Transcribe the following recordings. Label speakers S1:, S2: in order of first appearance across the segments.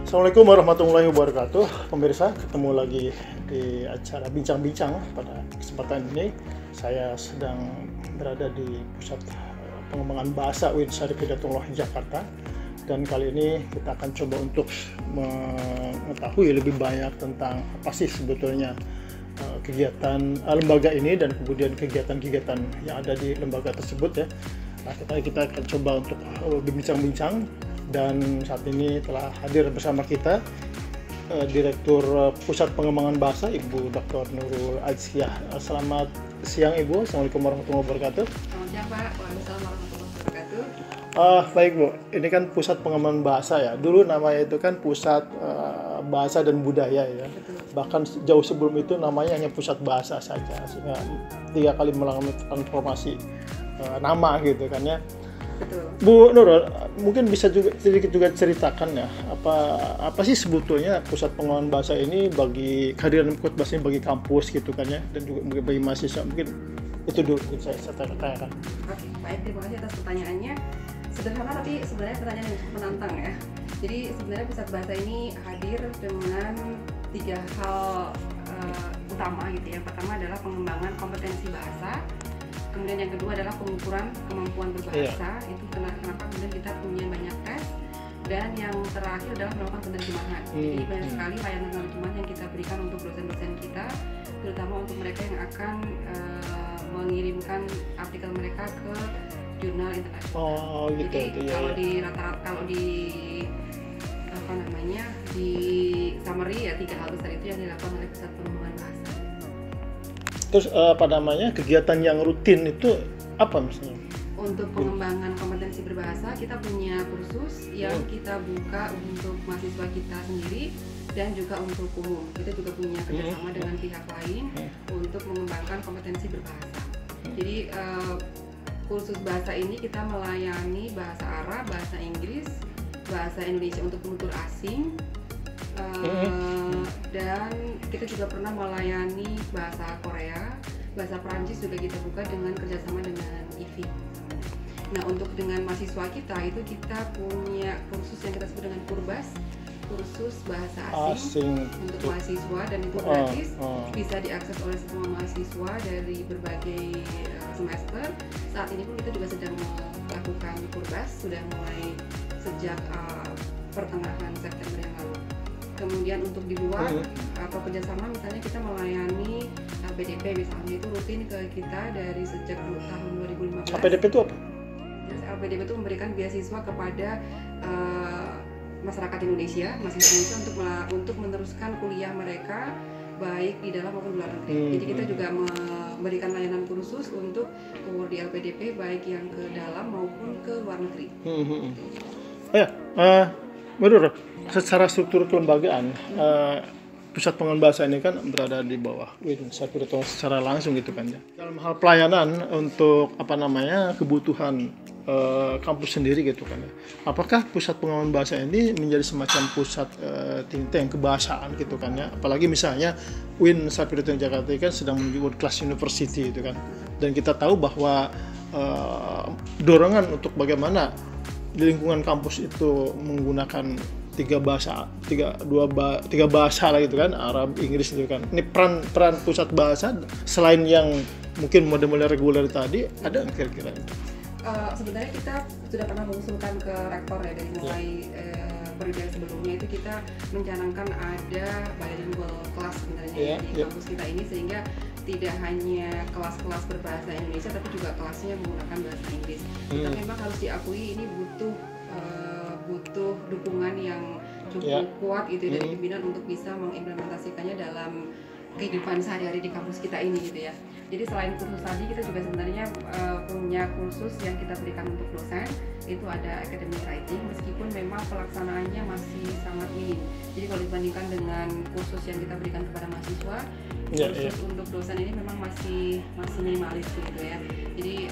S1: Assalamualaikum warahmatullahi wabarakatuh. Pemirsa, ketemu lagi di acara Bincang-Bincang. Pada kesempatan ini saya sedang berada di pusat pengembangan bahasa UIN Syarif Hidayatullah Jakarta. Dan kali ini kita akan coba untuk mengetahui lebih banyak tentang apa sih sebetulnya kegiatan lembaga ini dan kemudian kegiatan-kegiatan yang ada di lembaga tersebut ya. Nah, kita akan coba untuk berbincang-bincang, dan saat ini telah hadir bersama kita Direktur Pusat Pengembangan Bahasa Ibu Dr. Nurul Aziah. Selamat siang Ibu. Assalamualaikum warahmatullahi wabarakatuh.
S2: Selamat siang Pak. Waalaikumsalam warahmatullahi wabarakatuh.
S1: Baik Bu, ini kan Pusat Pengembangan Bahasa ya. Dulu namanya itu kan Pusat Bahasa dan Budaya ya.
S2: Betul.
S1: Bahkan jauh sebelum itu namanya hanya Pusat Bahasa saja, sehingga 3 kali mengalami transformasi nama gitu kan ya.
S2: Betul.
S1: Bu Nurul, mungkin bisa juga sedikit juga ceritakan ya, apa sih sebetulnya Pusat Pengembangan Bahasa ini bagi kehadiran bahasa ini bagi kampus gitu kan ya, dan juga bagi mahasiswa. Mungkin itu dulu saya tanyakan.
S2: Oke, baik, terima kasih atas pertanyaannya. Sederhana tapi sebenarnya pertanyaan yang cukup menantang ya. Jadi sebenarnya Pusat Bahasa ini hadir dengan 3 hal utama gitu. Yang pertama adalah pengembangan kompetensi bahasa. Kemudian yang kedua adalah pengukuran kemampuan berbahasa. Itu kenapa kemudian kita punya banyak tes. Dan yang terakhir adalah melakukan penerjemahan. Jadi banyak sekali layanan penerjemahan yang kita berikan untuk dosen-dosen kita, terutama untuk mereka yang akan mengirimkan artikel mereka ke jurnal internasional.
S1: Oh gitu.
S2: Jadi kalau di rata-rata, kalau di di summary ya 3 hal besar itu yang dilakukan oleh Pusat Pengembangan Bahasa.
S1: Terus kegiatan yang rutin itu apa misalnya?
S2: Untuk pengembangan kompetensi berbahasa, kita punya kursus yang kita buka untuk mahasiswa kita sendiri dan juga untuk umum. Kita juga punya kerjasama dengan pihak lain untuk mengembangkan kompetensi berbahasa. Jadi kursus bahasa ini kita melayani bahasa Arab, bahasa Inggris, bahasa Indonesia untuk penutur asing, dan kita juga pernah melayani bahasa Korea, bahasa Perancis juga kita buka dengan kerjasama dengan IFI. Nah, untuk dengan mahasiswa kita itu kita punya kursus yang kita sebut dengan Kurbas, kursus bahasa asing untuk mahasiswa, dan itu gratis, bisa diakses oleh semua mahasiswa dari berbagai semester. Saat ini pun kita juga sedang melakukan Kurbas, sudah mulai sejak pertengahan September yang lalu. Kemudian untuk di luar atau kerjasama, misalnya kita melayani LPDP misalnya, itu rutin ke kita dari sejak tahun 2015.
S1: LPDP itu apa?
S2: LPDP itu memberikan beasiswa kepada masyarakat Indonesia, mahasiswa Indonesia untuk meneruskan kuliah mereka baik di dalam maupun di luar negeri. Jadi kita juga memberikan layanan kursus untuk tour di LPDP baik yang ke dalam maupun ke luar negeri.
S1: Menurut secara struktur kelembagaan, Pusat Pengembangan Bahasa ini kan berada di bawah UIN Syarif Hidayatullah secara langsung gitu kan ya. Dalam hal pelayanan untuk kebutuhan kampus sendiri gitu kan ya. Apakah Pusat Pengembangan Bahasa ini menjadi semacam pusat think tank kebahasaan gitu kan ya. Apalagi misalnya UIN Syarif Hidayatullah Jakarta kan sedang menuju world class university gitu kan. Dan kita tahu bahwa dorongan untuk bagaimana di lingkungan kampus itu menggunakan 3 bahasa lah gitu kan, Arab, Inggris gitu kan. Ini peran pusat bahasa selain yang mungkin model-model reguler tadi, ada kira-kira?
S2: Sebenarnya kita sudah pernah mengusulkan ke rektor ya, dari mulai periode sebelumnya itu kita mencanangkan ada bilingual kelas sebenarnya di kampus kita ini, sehingga tidak hanya kelas-kelas berbahasa Indonesia tapi juga kelasnya menggunakan bahasa Inggris. Tapi memang harus diakui ini butuh dukungan yang cukup kuat gitu dari pimpinan untuk bisa mengimplementasikannya dalam kehidupan sehari-hari di kampus kita ini gitu ya. Jadi selain kursus tadi, kita juga sebenarnya punya kursus yang kita berikan untuk dosen, itu ada academic writing, meskipun memang pelaksanaannya masih sangat minim. Jadi kalau dibandingkan dengan kursus yang kita berikan kepada mahasiswa, kursus untuk dosen ini memang masih minimalis gitu ya. Jadi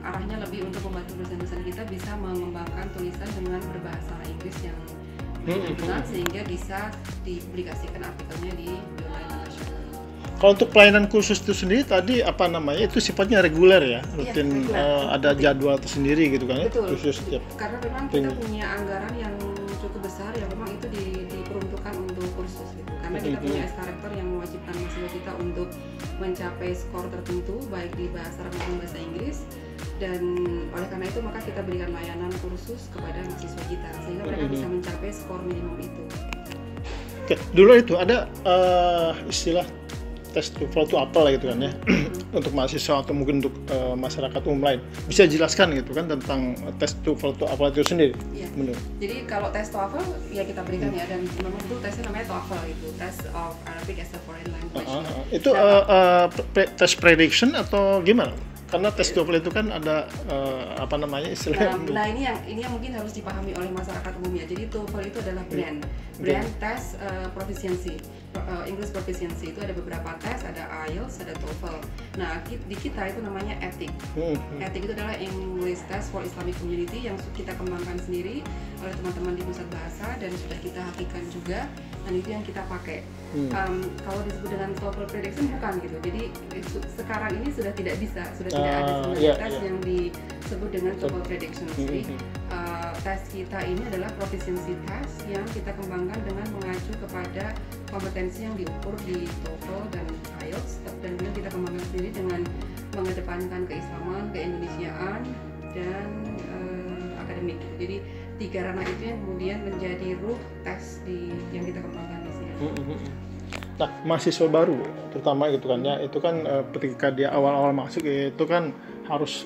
S2: arahnya lebih untuk membantu dosen-dosen kita bisa mengembangkan tulisan dengan berbahasa Inggris yang benar, sehingga bisa dipublikasikan artikelnya di jurnal internasional.
S1: Kalau untuk pelayanan kursus itu sendiri tadi itu sifatnya reguler ya, rutin, ada jadwal tersendiri gitu kan ya.
S2: Betul.
S1: Khusus setiap.
S2: Karena memang kita punya anggaran yang cukup besar ya, memang itu di kita punya S karakter yang mewajibkan mahasiswa kita untuk mencapai skor tertentu baik di bahasa Arab maupun bahasa Inggris, dan oleh karena itu maka kita berikan layanan kursus kepada mahasiswa kita sehingga mereka bisa mencapai skor minimum itu.
S1: Oke, dulu itu ada istilah tes TOEFL itu apa lah gitu kan ya, untuk mahasiswa atau mungkin untuk masyarakat umum lain. Bisa jelaskan gitu kan tentang tes TOEFL itu apa itu sendiri?
S2: Iya. Jadi kalau tes TOEFL ya kita berikan ya, dan memang itu tesnya namanya TOEFL, itu Test of Arabic as a Foreign Language.
S1: Itu tes prediction atau gimana? Karena tes TOEFL itu kan ada apa namanya istilahnya.
S2: Nah ini yang mungkin harus dipahami oleh masyarakat umum ya. Jadi TOEFL itu adalah brand tes proficiency, English proficiency. Itu ada beberapa tes, ada IELTS, ada TOEFL. Nah di kita itu namanya ETIC. ETIC itu adalah English Test for Islamic Community yang kita kembangkan sendiri oleh teman-teman di pusat bahasa dan sudah kita hakikan juga. Dan itu yang kita pakai. Kalau disebut dengan TOEFL prediction bukan gitu. Jadi sekarang ini sudah tidak bisa, sudah tidak ada tes yang disebut dengan TOEFL prediction. Jadi tes kita ini adalah proficiency test yang kita kembangkan dengan mengacu kepada kompetensi yang diukur di TOEFL dan IELTS, dan kemudian kita kembangkan sendiri dengan mengedepankan keislaman, keindonesiaan, dan akademik. Jadi 3 ranah itu yang kemudian menjadi ruh tes yang kita kembangkan di sini.
S1: Nah, mahasiswa baru terutama gitu kan ya, itu kan ketika dia awal-awal masuk itu kan harus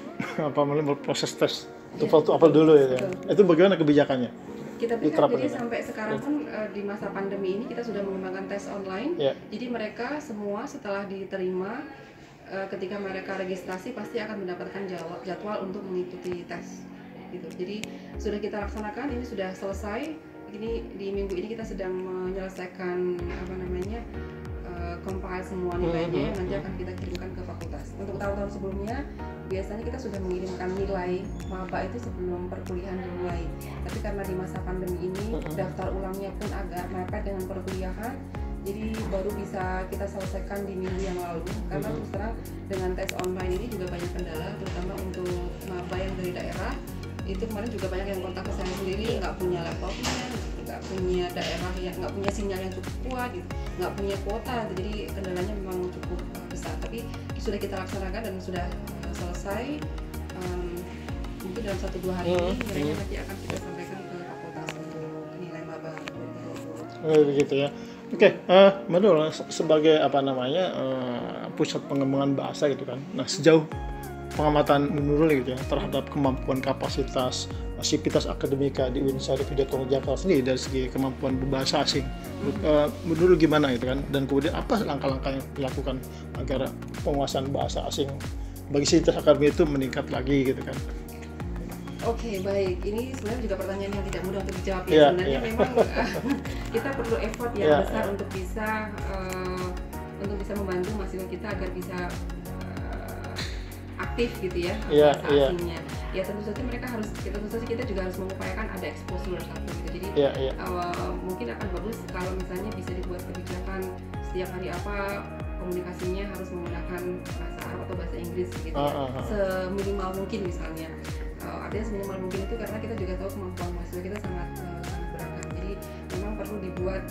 S1: proses tes TOEFL itu apa dulu ya. Itu bagaimana kebijakannya?
S2: Kita berikan, jadi sampai sekarang pun di masa pandemi ini kita sudah mengembangkan tes online. Jadi mereka semua setelah diterima, ketika mereka registrasi pasti akan mendapatkan jadwal untuk mengikuti tes gitu. Jadi sudah kita laksanakan, ini sudah selesai. Ini di minggu ini kita sedang menyelesaikan compile semua nilainya yang nanti akan kita kirimkan ke fakultas. Untuk tahun-tahun sebelumnya biasanya kita sudah mengirimkan nilai maba itu sebelum perkuliahan dimulai. Tapi karena di masa pandemi ini daftar ulangnya pun agak mepet dengan perkuliahan, jadi baru bisa kita selesaikan di minggu yang lalu. Karena terus terang dengan tes online ini juga banyak kendala, terutama untuk maba yang dari daerah. Itu kemarin juga banyak yang kontak ke saya sendiri, nggak punya laptopnya, nggak punya daerah yang nggak punya sinyal yang cukup kuat gitu, nggak punya kuota, jadi kendalanya memang cukup besar. Tapi sudah kita laksanakan dan sudah selesai. Mungkin dalam 1-2 hari ini nilainya nanti akan kita sampaikan ke fakultas untuk nilai maba 2020.
S1: Begitu ya. Oke, Madul sebagai pusat pengembangan bahasa gitu kan. Nah, sejauh pengamatan Nurul gitu ya terhadap kemampuan kapasitas sivitas akademika di UIN Syarif Hidayatullah Jakarta sendiri dari segi kemampuan berbahasa asing, menurut gimana gitu kan, dan kemudian apa langkah-langkah yang dilakukan agar penguasaan bahasa asing bagi sivitas akademik itu meningkat lagi gitu kan?
S2: Oke, baik. Ini sebenarnya juga pertanyaan yang tidak mudah untuk dijawab ya. Sebenarnya memang kita perlu effort yang besar untuk bisa membantu mahasiswa kita agar bisa aktif gitu ya bahasa asingnya. Ya tentu saja kita juga harus mengupayakan ada exposure satu gitu. Jadi mungkin akan bagus kalau misalnya bisa dibuat kebijakan setiap hari apa komunikasinya harus menggunakan bahasa Arab atau bahasa Inggris gitu ya. Seminimal mungkin misalnya. Artinya seminimal mungkin itu karena kita juga tahu kemampuan mahasiswa kita sangat beragam. Jadi memang perlu dibuat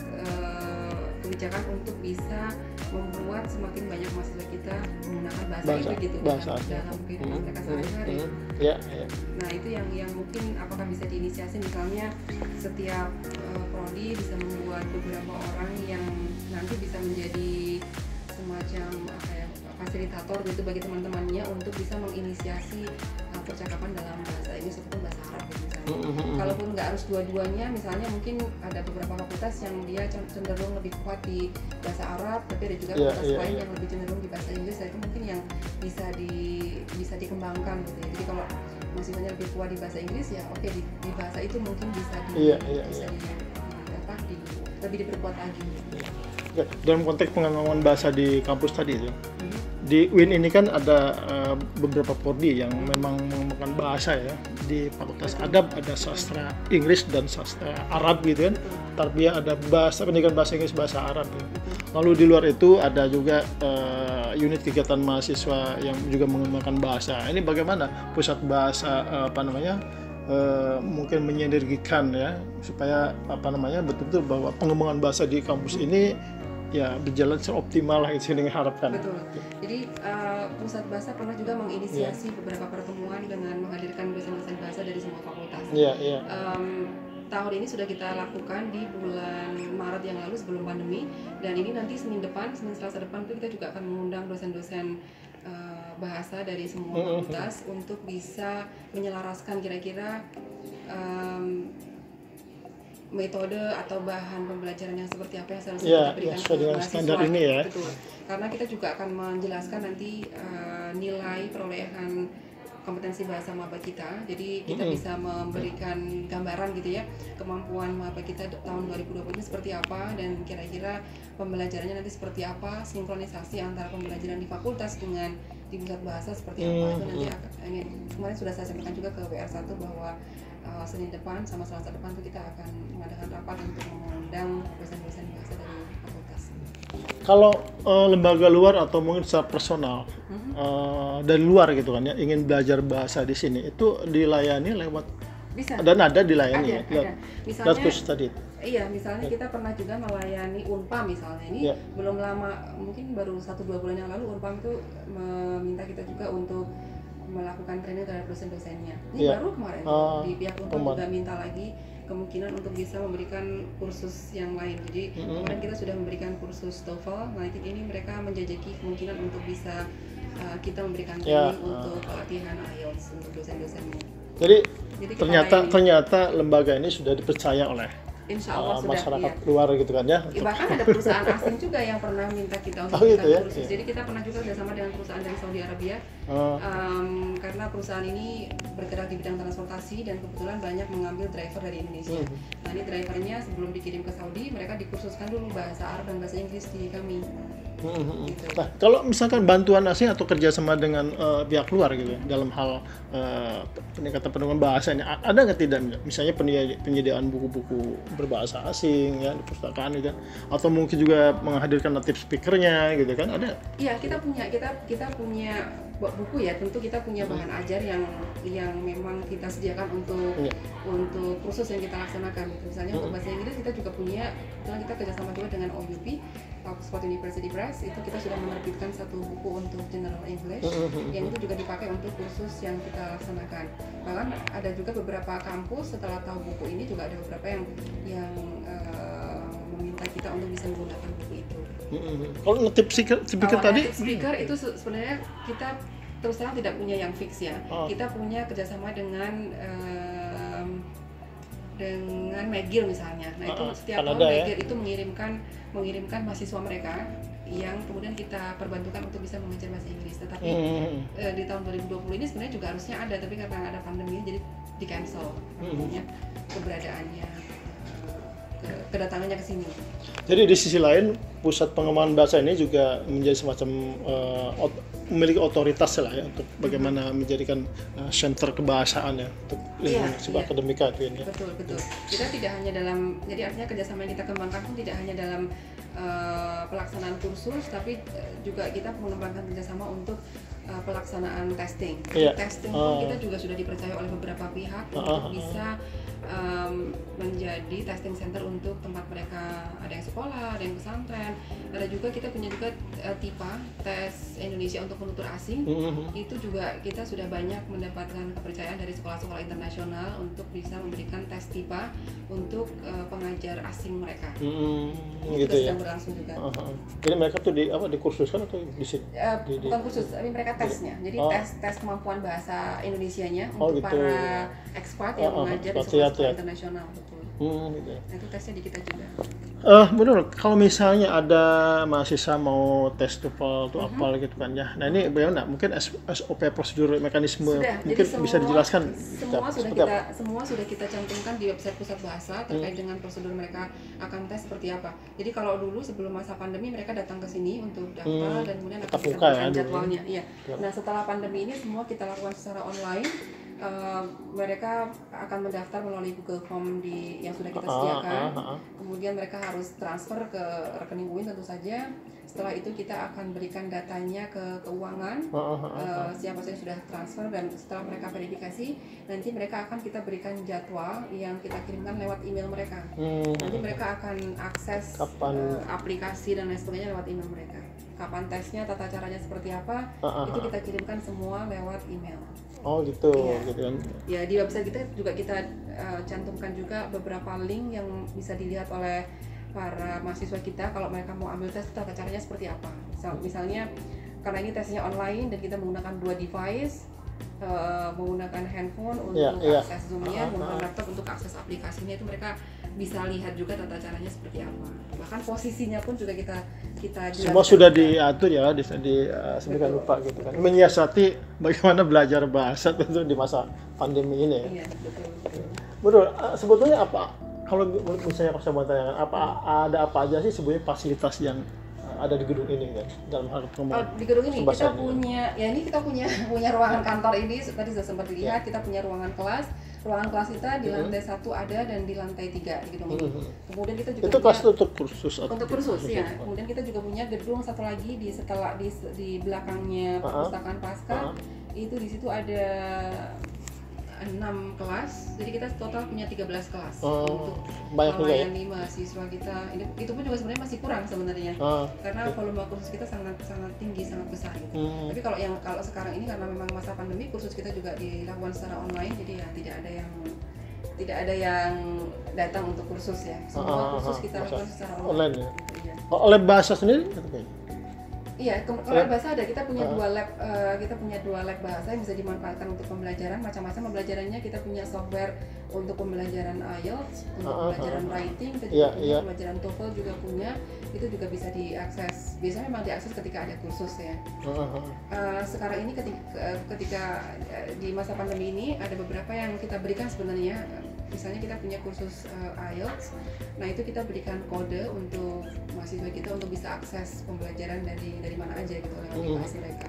S2: kebijakan untuk bisa membuat semakin banyak mahasiswa kita menggunakan bahasa itu gitu dalam kehidupan mereka sehari-hari. Nah itu yang mungkin apakah bisa diinisiasi, misalnya setiap prodi bisa membuat beberapa orang yang nanti bisa menjadi semacam fasilitator gitu bagi teman-temannya untuk bisa menginisiasi percakapan dalam bahasa Inggris ataupun bahasa Arab gitu misalnya. Kalaupun nggak harus dua-duanya, misalnya mungkin ada beberapa fakultas yang dia cenderung lebih kuat di bahasa Arab, tapi ada juga fakultas lain yang lebih cenderung di bahasa Inggris. Nah itu mungkin yang bisa dikembangkan gitu ya. Jadi kalau mahasiswanya lebih kuat di bahasa Inggris ya oke, di bahasa itu mungkin bisa lebih diperkuat lagi.
S1: Dalam konteks pengembangan bahasa di kampus tadi itu, di UIN ini kan ada beberapa prodi yang memang mengembangkan bahasa ya. Di Fakultas Adab ada sastra Inggris dan sastra Arab gitu kan. Tarbiyah ada pendidikan bahasa Inggris, bahasa Arab ya. Lalu di luar itu ada juga unit kegiatan mahasiswa yang juga mengembangkan bahasa. Ini bagaimana pusat bahasa mungkin menyinergikan ya supaya betul-betul bahwa pengembangan bahasa di kampus ini ya berjalan seoptimal lah itu yang diharapkan.
S2: Betul. Jadi Pusat Bahasa pernah juga menginisiasi beberapa pertemuan dengan menghadirkan dosen-dosen bahasa dari semua fakultas.
S1: Iya.
S2: Tahun ini sudah kita lakukan di bulan Maret yang lalu sebelum pandemi, dan ini nanti Senin Selasa depan itu kita juga akan mengundang dosen-dosen bahasa dari semua fakultas untuk bisa menyelaraskan kira-kira metode atau bahan pembelajaran yang seperti apa yang seharusnya kita berikan ke mahasiswa.
S1: Ini ya.
S2: Betul. Karena kita juga akan menjelaskan nanti nilai perolehan kompetensi bahasa maba kita. Jadi kita bisa memberikan gambaran gitu ya, kemampuan maba kita tahun 2020 ini seperti apa, dan kira-kira pembelajarannya nanti seperti apa, sinkronisasi antara pembelajaran di fakultas dengan di pusat bahasa seperti apa. Itu nanti ini kemarin sudah saya sampaikan juga ke WR1 bahwa Senin depan sama Selasa depan itu kita akan mengadakan rapat untuk mengundang dosen-dosen bahasa dari fakultas.
S1: Kalau lembaga luar atau mungkin secara personal dari luar gitu kan ya, ingin belajar bahasa di sini itu dilayani lewat
S2: bisa.
S1: Dan ada dilayani
S2: ada. Misalnya
S1: kursus tadi.
S2: Iya, misalnya kita pernah juga melayani Unpam misalnya. Ini belum lama, mungkin baru 1-2 bulan yang lalu Unpam itu meminta kita juga untuk melakukan training terhadap dosen-dosennya. Ini baru kemarin di pihak Unpam juga minta lagi kemungkinan untuk bisa memberikan kursus yang lain. Jadi kemarin kita sudah memberikan kursus TOEFL. Nah ini mereka menjajaki kemungkinan untuk bisa kita memberikan training untuk pelatihan IELTS untuk dosen-dosennya.
S1: Jadi ternyata lembaga ini sudah dipercaya oleh
S2: Insya Allah
S1: masyarakat luar gitu kan ya.
S2: Bahkan ada perusahaan asing juga yang pernah minta kita untuk kursus. Jadi kita pernah juga bersama dengan perusahaan dari Saudi Arabia. Karena perusahaan ini bergerak di bidang transportasi dan kebetulan banyak mengambil driver dari Indonesia. Nah ini drivernya sebelum dikirim ke Saudi, mereka dikursuskan dulu bahasa Arab dan bahasa Inggris di kami. Gitu.
S1: Nah, kalau misalkan bantuan asing atau kerjasama dengan pihak luar gitu ya, dalam hal peningkatan pengembangan bahasanya, ada nggak tidak misalnya penyediaan buku-buku berbahasa asing ya di perpustakaan gitu, atau mungkin juga menghadirkan native speakernya gitu kan, ada?
S2: Iya, kita punya buku ya, tentu kita punya bahan ajar yang memang kita sediakan untuk kursus yang kita laksanakan. Misalnya untuk bahasa Inggris kita juga punya, karena kita kerjasama juga dengan OUP, Oxford University Press, itu kita sudah menerbitkan satu buku untuk General English yang itu juga dipakai untuk kursus yang kita laksanakan. Bahkan ada juga beberapa kampus setelah tahu buku ini juga ada beberapa yang meminta kita untuk bisa menggunakan buku itu.
S1: Kalau native speaker tadi?
S2: Native speaker itu sebenarnya kita terus terang tidak punya yang fix ya. Kita punya kerjasama dengan McGill misalnya. Nah itu setiap tahun McGill itu mengirimkan mahasiswa mereka yang kemudian kita perbantukan untuk bisa mengajar bahasa Inggris. Tetapi di tahun 2020 ini sebenarnya juga harusnya ada, tapi karena ada pandemi jadi di cancel keberadaannya, kedatangannya ke sini.
S1: Jadi di sisi lain pusat pengembangan bahasa ini juga menjadi semacam memiliki otoritas lah ya untuk bagaimana menjadikan center kebahasaan ya untuk sebuah akademika itu ya.
S2: Betul. Kita tidak hanya dalam, jadi artinya kerjasama yang kita kembangkan pun tidak hanya dalam pelaksanaan kursus, tapi juga kita mengembangkan kerjasama untuk pelaksanaan testing. Testing pun kita juga sudah dipercaya oleh beberapa pihak untuk bisa menjadi testing center untuk tempat mereka, ada yang sekolah, ada yang pesantren, ada juga kita punya juga TIPA, tes Indonesia untuk penutur asing. Itu juga kita sudah banyak mendapatkan kepercayaan dari sekolah-sekolah internasional untuk bisa memberikan tes TIPA untuk pengajar asing mereka. Itu sedang berlangsung juga.
S1: Jadi mereka tuh dikursuskan atau di sini?
S2: Bukan kursus, tapi mereka tesnya. Jadi tes kemampuan bahasa Indonesianya untuk para expat yang mengajar di sekolah internasional, betul.
S1: Gitu.
S2: Nah, itu tesnya di kita juga.
S1: Menurut kalau misalnya ada mahasiswa mau tes TOEFL itu apa gitu kan ya. Nah ini bagaimana? Mungkin SOP prosedur mekanisme
S2: sudah,
S1: mungkin bisa dijelaskan.
S2: Semua sudah kita cantumkan di website Pusat Bahasa terkait dengan prosedur mereka akan tes seperti apa. Jadi kalau dulu sebelum masa pandemi mereka datang ke sini untuk daftar dan kemudian akan kita berikan jadwalnya. Iya. Nah setelah pandemi ini semua kita lakukan secara online. Mereka akan mendaftar melalui Google Form yang sudah kita sediakan. Kemudian mereka harus transfer ke rekening UIN tentu saja. setelah itu kita akan berikan datanya ke keuangan, siapa saja sudah transfer, dan setelah mereka verifikasi, nanti mereka akan kita berikan jadwal yang kita kirimkan lewat email mereka. Nanti mereka akan akses aplikasi dan lain sebagainya lewat email mereka. Kapan tesnya, tata caranya seperti apa, itu kita kirimkan semua lewat email.
S1: Oh gitu, gitu kan?
S2: Ya, di website kita juga kita cantumkan juga beberapa link yang bisa dilihat oleh para mahasiswa kita kalau mereka mau ambil tes, tata caranya seperti apa. Misalnya karena ini tesnya online dan kita menggunakan 2 device, menggunakan handphone untuk akses Zoom-nya, menggunakan laptop untuk akses aplikasinya, itu mereka bisa lihat juga tata caranya seperti apa. Bahkan posisinya pun juga kita
S1: semua sudah diatur ya, sedemikian rupa gitu kan. Menyiasati bagaimana belajar bahasa tentu di masa pandemi ini.
S2: Iya, betul.
S1: Betul. Sebetulnya apa, kalau misalnya saya mau tanyakan, ada apa aja sih sebenarnya fasilitas yang ada di gedung ini kan dalam hal pengembangan?
S2: Di gedung ini kita punya, ya ini kita punya ruangan kantor ini, tadi sudah sempat dilihat, kita punya ruangan kelas. Ruangan kelas kita di lantai 1 ada dan di lantai 3 di gedung ini. Kemudian kita juga
S1: itu kelas untuk kursus.
S2: Untuk kursus ya. Kemudian kita juga punya gedung satu lagi di belakangnya perpustakaan Pasca. Itu di situ ada 6 kelas, jadi kita total punya 13 kelas untuk melayani mahasiswa kita. Itu pun juga sebenarnya masih kurang sebenarnya, karena volume kursus kita sangat tinggi, sangat besar gitu. Tapi kalau sekarang ini karena memang masa pandemi, kursus kita juga dilakukan secara online, jadi ya tidak ada yang datang untuk kursus ya. Semua kursus kita lakukan secara online.
S1: Ya. Oleh bahasa sendiri?
S2: Iya, kalau bahasa ada, kita punya dua lab bahasa yang bisa dimanfaatkan untuk pembelajaran. Macam-macam pembelajarannya, kita punya software untuk pembelajaran IELTS, untuk pembelajaran writing, kita juga punya pembelajaran TOEFL juga punya. Itu juga bisa diakses. Biasanya memang diakses ketika ada kursus ya. Sekarang ini ketika di masa pandemi ini ada beberapa yang kita berikan sebenarnya. Misalnya kita punya kursus IELTS, nah itu kita berikan kode untuk mahasiswa kita untuk bisa akses pembelajaran dari mana aja gitu lewat device mereka.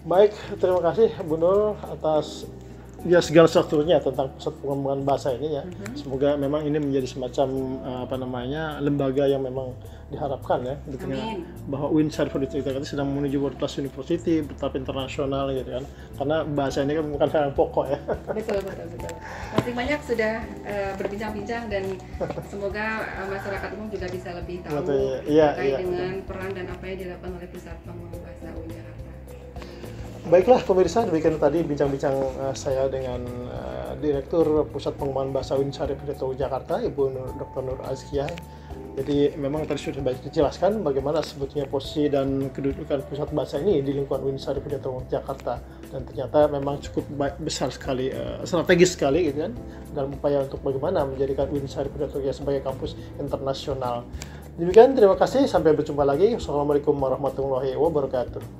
S1: Baik, terima kasih Bu Nur atas segala strukturnya tentang pusat pengembangan bahasa ini ya. Semoga memang ini menjadi semacam lembaga yang memang diharapkan ya, bahwa UIN Syarifudin Yogyakarta sedang menuju world class university bertahap internasional gitu kan, karena bahasa ini kan bukan hal yang pokok ya.
S2: Betul. Masih banyak sudah berbincang-bincang dan semoga masyarakat umum juga bisa lebih tahu terkait dengan peran dan apa yang dilakukan oleh pusat pengembangan bahasa UIN Jakarta.
S1: Baiklah pemirsa, demikian tadi bincang-bincang saya dengan Direktur Pusat Pengembangan Bahasa UIN Syarifudin Yogyakarta, Ibu Dr. Nur Azkiyah. Jadi memang tadi sudah banyak dijelaskan bagaimana sebetulnya posisi dan kedudukan pusat bahasa ini di lingkungan UIN Syarifudin Yogyakarta, dan ternyata memang cukup besar sekali, strategis sekali gitu kan, dalam upaya untuk bagaimana menjadikan UIN Syarifudin Yogyakarta sebagai kampus internasional. Demikian, terima kasih, sampai berjumpa lagi. Assalamualaikum warahmatullahi wabarakatuh.